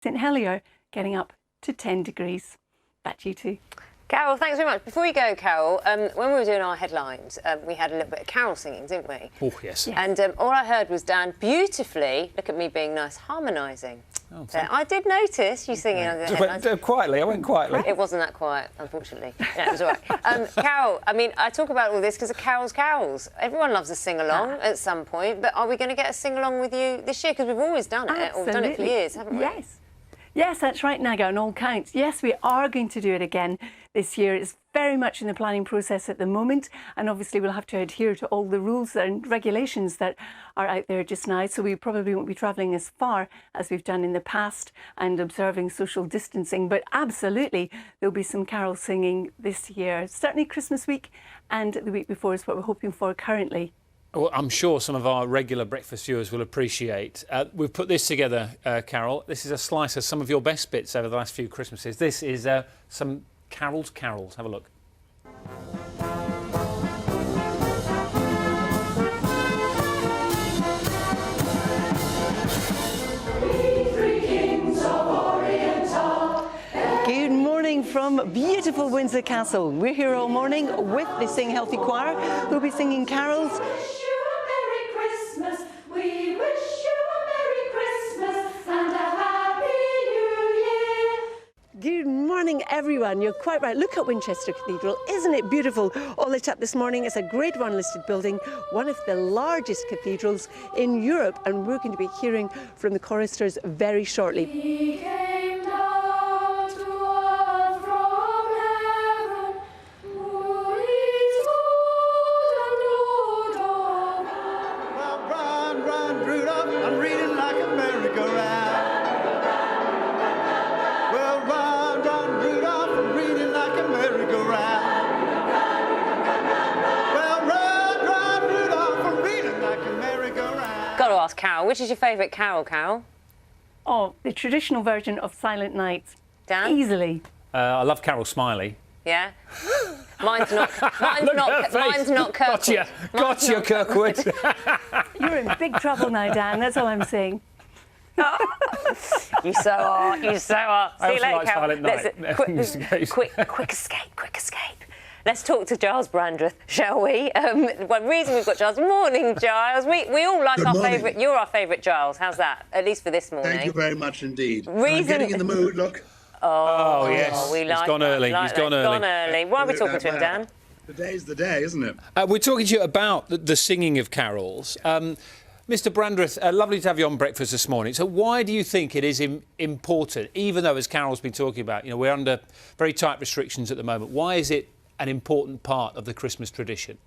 St Helier getting up to 10 degrees. Back to you two. Carol, thanks very much. Before you go, Carol, when we were doing our headlines, we had a little bit of carol singing, didn't we? Oh, yes. And all I heard was Dan beautifully, look at me being nice, harmonising. Oh, I did notice you singing under the headlines. Quietly, I went quietly. It wasn't that quiet, unfortunately. Yeah, it was all right. Carol, I mean, I talk about all this because of carols. Everyone loves a sing-along at some point, but are we going to get a sing-along with you this year? Because we've always done it, Absolutely. or we've done it for years, haven't we? Yes. Yes, that's right, Naga, on all counts. Yes, we are going to do it again this year. It's very much in the planning process at the moment, and obviously we'll have to adhere to all the rules and regulations that are out there just now. So we probably won't be travelling as far as we've done in the past and observing social distancing. But absolutely, there'll be some carol singing this year. Certainly Christmas week and the week before is what we're hoping for currently. Well, I'm sure some of our regular breakfast viewers will appreciate. We've put this together, Carol. This is a slice of some of your best bits over the last few Christmases. This is some carols. Have a look. Good morning from beautiful Windsor Castle. We're here all morning with the Sing Healthy Choir, who'll be singing carols. Good morning, everyone. You're quite right. Look at Winchester Cathedral. Isn't it beautiful? All lit up this morning. It's a Grade 1 listed building, one of the largest cathedrals in Europe, and we're going to be hearing from the choristers very shortly. He came down to earth from heaven, who is good and good all round. Well, run, Rudolph, I'm reading like a merry-go-round. Got to ask Carol, which is your favourite carol, Carol? Oh, the traditional version of Silent Night. Dan? Easily. I love Carol Smiley. Yeah? Mine's not Kirkwood. Gotcha, Kirkwood. You're in big trouble now, Dan. That's all I'm saying. You so are. See I you also later, like Carol. Silent Night. Quick escape. Let's talk to Gyles Brandreth, shall we? Well, the reason we've got Gyles. Morning, Gyles. We all like our favourite. You're our favourite Gyles. How's that? At least for this morning. Thank you very much indeed. I'm getting in the mood, look. Oh yes. We like He's gone early. He's gone early. Why are we talking to him, Dan? Today's the day, isn't it? We're talking to you about the singing of carols. Mr. Brandreth, lovely to have you on breakfast this morning. So why do you think it is important, even though, as Carol's been talking about, you know, we're under very tight restrictions at the moment, why is it an important part of the Christmas tradition?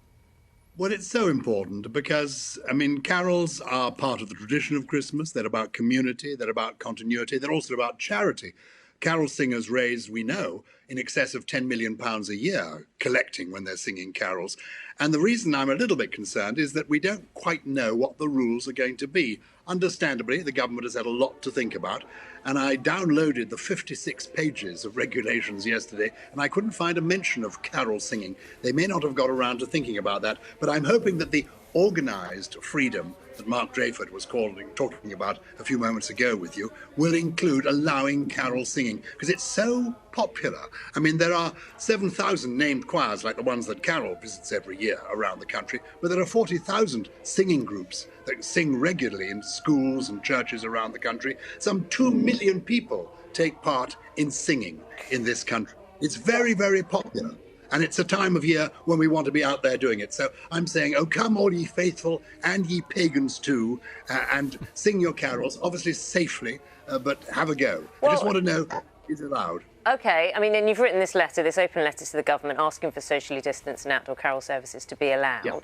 Well, it's so important because, I mean, carols are part of the tradition of Christmas. They're about community, they're about continuity, they're also about charity. Carol singers raise, we know, in excess of £10 million a year collecting when they're singing carols. And the reason I'm a little bit concerned is that we don't quite know what the rules are going to be. Understandably, the government has had a lot to think about, and I downloaded the 56 pages of regulations yesterday, and I couldn't find a mention of carol singing. They may not have got around to thinking about that, but I'm hoping that the organised freedom that Mark Drayford was talking about a few moments ago with you will include allowing carol singing, because it's so popular. I mean, there are 7,000 named choirs like the ones that Carol visits every year around the country, but there are 40,000 singing groups that sing regularly in schools and churches around the country. Some 2 million people take part in singing in this country. It's very, very popular. And it's a time of year when we want to be out there doing it. So I'm saying, oh, come all ye faithful and ye pagans too, and sing your carols, obviously safely, but have a go. Well, I just want to know, is it allowed? OK, I mean, and you've written this letter, this open letter to the government asking for socially distanced and outdoor carol services to be allowed. Yeah.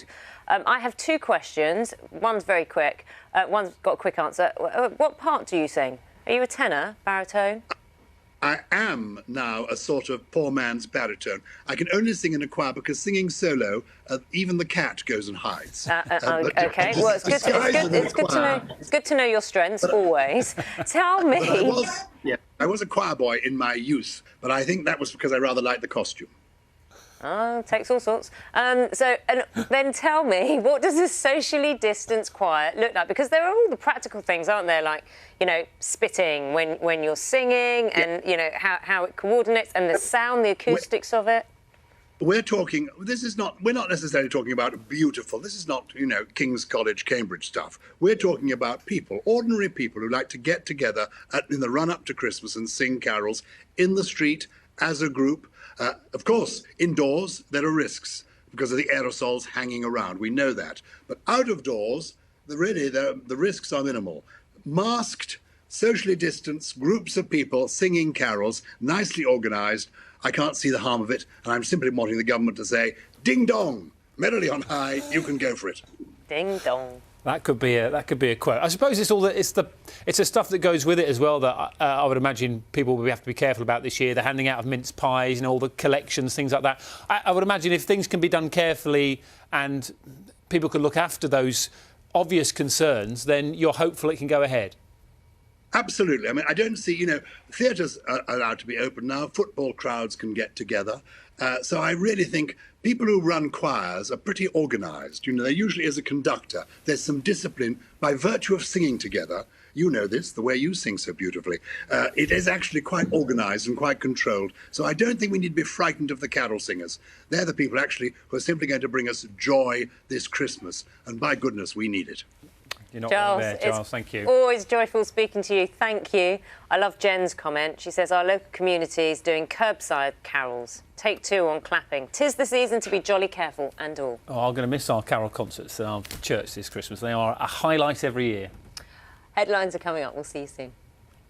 I have two questions. One's very quick. One's got a quick answer. What part do you sing? Are you a tenor, baritone? I am now a sort of poor man's baritone. I can only sing in a choir because singing solo, even the cat goes and hides. OK, well, it's good to know your strengths, always. Tell me... I was a choir boy in my youth, but I think that was because I rather liked the costume. Oh, takes all sorts. And then tell me, what does a socially distanced choir look like? Because there are all the practical things, aren't there? Like, spitting when you're singing, and how it coordinates, and the sound, the acoustics of it. We're not necessarily talking about beautiful. This is not, King's College, Cambridge stuff. We're talking about people, ordinary people who like to get together in the run up to Christmas and sing carols in the street as a group. Of course, indoors, there are risks because of the aerosols hanging around. We know that. But out of doors, the risks are minimal. Masked, socially distanced groups of people singing carols, nicely organised. I can't see the harm of it, and I'm simply wanting the government to say, ding dong, merrily on high, you can go for it. Ding dong. That could be a quote. I suppose it's the stuff that goes with it as well that I would imagine people will have to be careful about this year. The handing out of mince pies and all the collections, things like that. I would imagine if things can be done carefully and people can look after those obvious concerns, then you're hopeful it can go ahead. Absolutely. I mean, I don't see, theatres are allowed to be open now. Football crowds can get together. So I really think people who run choirs are pretty organised. There usually is a conductor. There's some discipline by virtue of singing together. You know this, the way you sing so beautifully. It is actually quite organised and quite controlled. So I don't think we need to be frightened of the carol singers. They're the people actually who are simply going to bring us joy this Christmas. And by goodness, we need it. You're not Giles, wrong there, Giles. Thank you. Always joyful speaking to you. Thank you. I love Jen's comment. She says, our local community is doing curbside carols. Take 2 on clapping. 'Tis the season to be jolly careful and all. Oh, I'm going to miss our carol concerts at our church this Christmas. They are a highlight every year. Headlines are coming up. We'll see you soon.